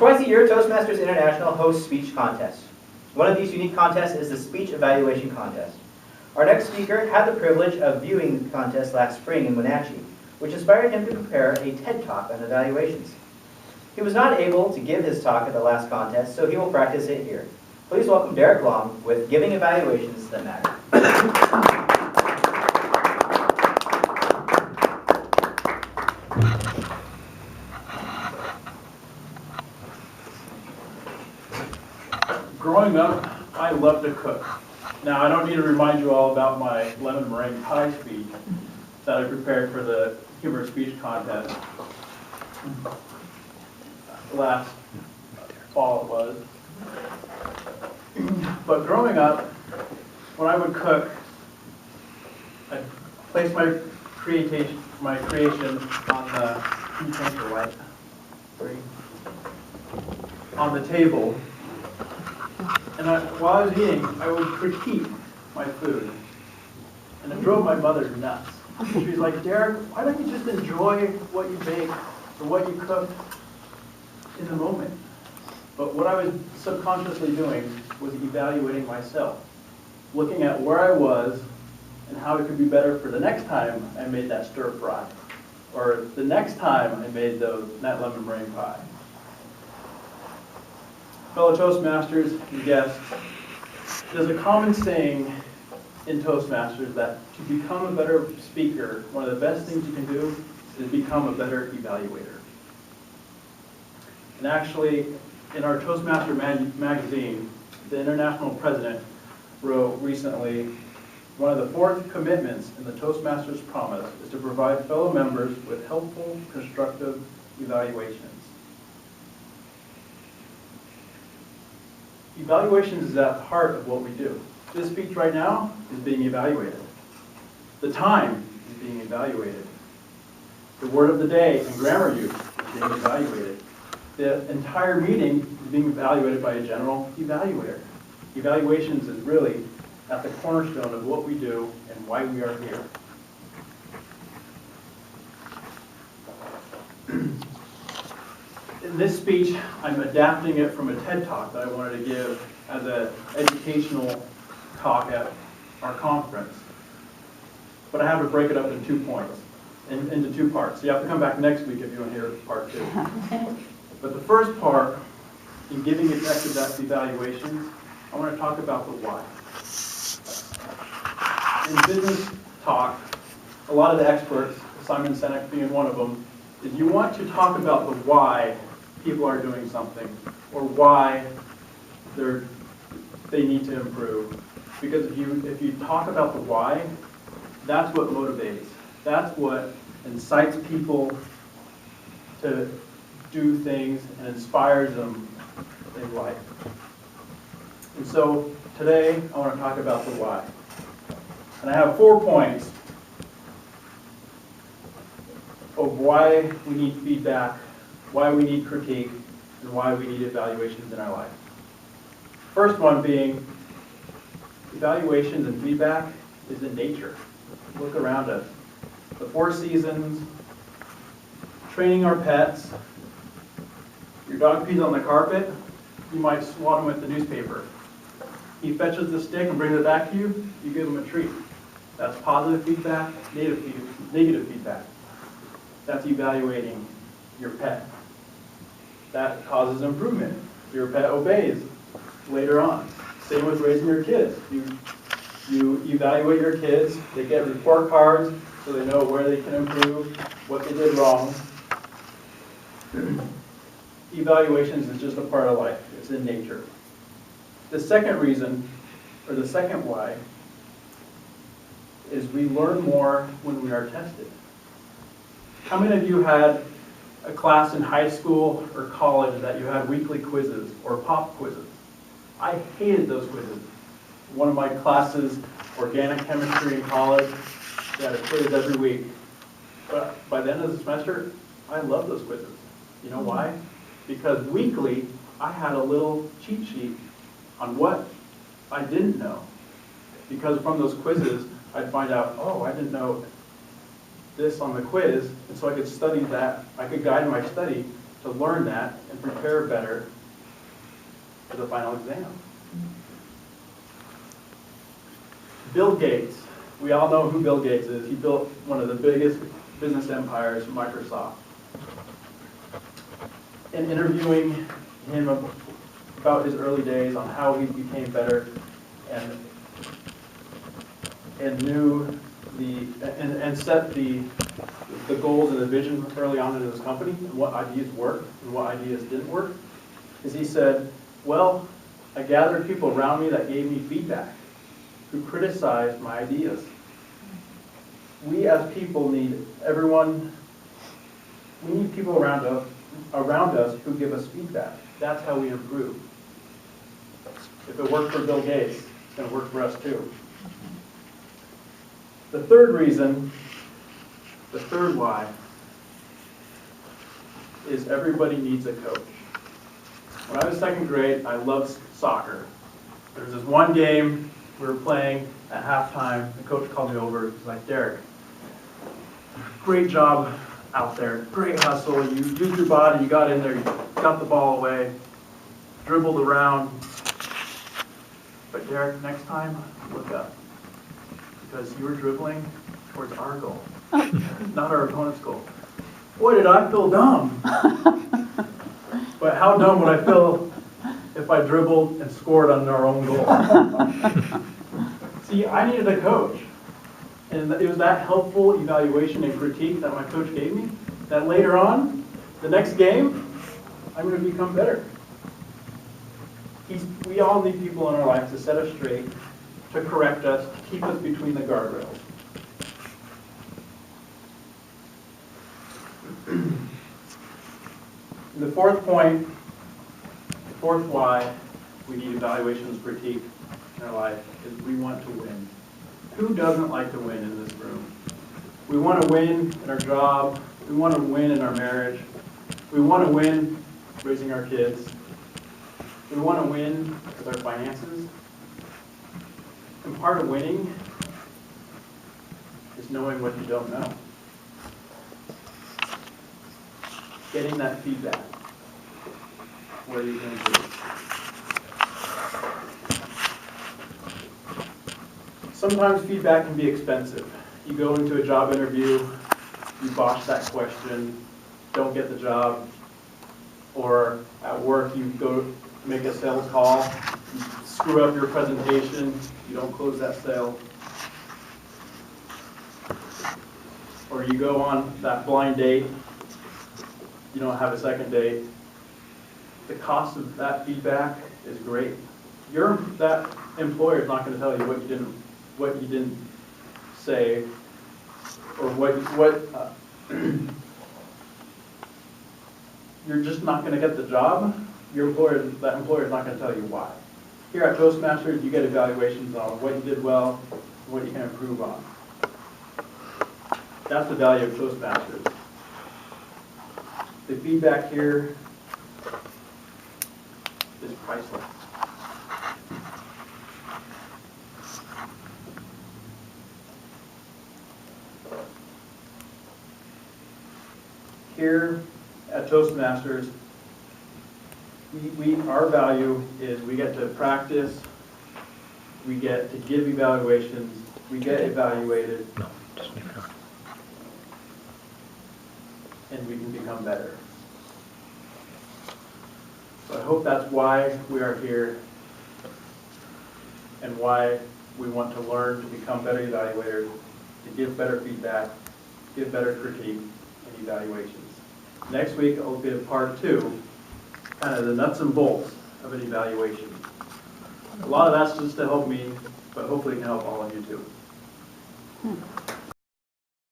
Twice a year, Toastmasters International hosts speech contests. One of these unique contests is the Speech Evaluation Contest. Our next speaker had the privilege of viewing the contest last spring in Wenatchee, which inspired him to prepare a TED Talk on evaluations. He was not able to give his talk at the last contest, so he will practice it here. Please welcome Derrek with Giving Evaluations That Matter. Growing up, I loved to cook. Now, I don't need to remind you all about my lemon meringue pie speech that I prepared for the humor speech contest last fall it was. But growing up, when I would cook, I'd place my creation on the, can you change the light? On the table. And while I was eating, I would critique my food. And it drove my mother nuts. She's like, Derrek, why don't you just enjoy what you bake or what you cook in the moment? But what I was subconsciously doing was evaluating myself, looking at where I was and how it could be better for the next time I made that stir fry, or the next time I made that lemon meringue pie. Fellow Toastmasters and guests, there's a common saying in Toastmasters that to become a better speaker, one of the best things you can do is become a better evaluator. And actually, in our Toastmaster magazine, the international president wrote recently, one of the 4 commitments in the Toastmasters promise is to provide fellow members with helpful, constructive evaluations. Evaluations is at the heart of what we do. This speech right now is being evaluated. The time is being evaluated. The word of the day and grammar use is being evaluated. The entire meeting is being evaluated by a general evaluator. Evaluations is really at the cornerstone of what we do and why we are here. In this speech, I'm adapting it from a TED Talk that I wanted to give as an educational talk at our conference. But I have to break it up in 2 points, into 2 parts. So you have to come back next week if you want to hear part 2. But the first part, in giving effective evaluations, I want to talk about the why. In business talk, a lot of the experts, Simon Sinek being one of them, is you want to talk about the why people are doing something or why they need to improve. Because if you talk about the why, that's what motivates. That's what incites people to do things and inspires them in life. And so today I want to talk about the why. And I have 4 points of why we need feedback, why we need critique, and why we need evaluations in our life. First one being evaluations and feedback is in nature. Look around us. The 4 seasons, training our pets. Your dog pees on the carpet, you might swat him with the newspaper. He fetches the stick and brings it back to you, you give him a treat. That's positive feedback, negative feedback. That's evaluating your pet. That causes improvement. Your pet obeys later on. Same with raising your kids. You evaluate your kids, they get report cards so they know where they can improve, what they did wrong. Evaluations is just a part of life. It's in nature. The second reason, or the second why, is we learn more when we are tested. How many of you had a class in high school or college that you had weekly quizzes or pop quizzes? I hated those quizzes. One of my classes, organic chemistry in college, we had a quiz every week. But by the end of the semester, I loved those quizzes. You know why? Because weekly, I had a little cheat sheet on what I didn't know. Because from those quizzes, I'd find out, oh, I didn't know this on the quiz, and so I could study that. I could guide my study to learn that and prepare better for the final exam. Bill Gates. We all know who Bill Gates is. He built one of the biggest business empires, Microsoft. In interviewing him about his early days on how he became better and knew and set the goals and the vision early on in his company and what ideas worked and what ideas didn't work, is he said, well, I gathered people around me that gave me feedback, who criticized my ideas. We as people need we need people around us who give us feedback. That's how we improve. If it worked for Bill Gates, it's going to work for us too. The third reason, the third why, is everybody needs a coach. When I was second grade, I loved soccer. There was this one game we were playing at halftime. The coach called me over. He was like, Derrek, great job out there. Great hustle. You used your body. You got in there. You got the ball away. Dribbled around. But Derrek, next time, look up. Because you were dribbling towards our goal, not our opponent's goal. Boy, did I feel dumb. But how dumb would I feel if I dribbled and scored on our own goal? See, I needed a coach. And it was that helpful evaluation and critique that my coach gave me that later on, the next game, I'm going to become better. We all need people in our life to set us straight, to correct us, to keep us between the guardrails. The fourth point, the fourth why we need evaluations and critique in our life is we want to win. Who doesn't like to win in this room? We want to win in our job. We want to win in our marriage. We want to win raising our kids. We want to win with our finances. And part of winning is knowing what you don't know. Getting that feedback. What are you going to do? Sometimes feedback can be expensive. You go into a job interview, you botch that question, don't get the job, or at work you go make a sales call, you screw up your presentation, you don't close that sale. Or you go on that blind date, you don't have a second date. The cost of that feedback is great. That employer is not going to tell you what you didn't say, or you're just not going to get the job. That employer is not going to tell you why. Here at Toastmasters, you get evaluations on what you did well, what you can improve on. That's the value of Toastmasters. The feedback here is priceless. Here at Toastmasters, our value is we get to practice, we get to give evaluations, we get evaluated, and we can become better. So I hope that's why we are here and why we want to learn to become better evaluators, to give better feedback, give better critique and evaluations. Next week, I'll give part 2, kind of the nuts and bolts of an evaluation. A lot of that's just to help me, but hopefully it can help all of you too.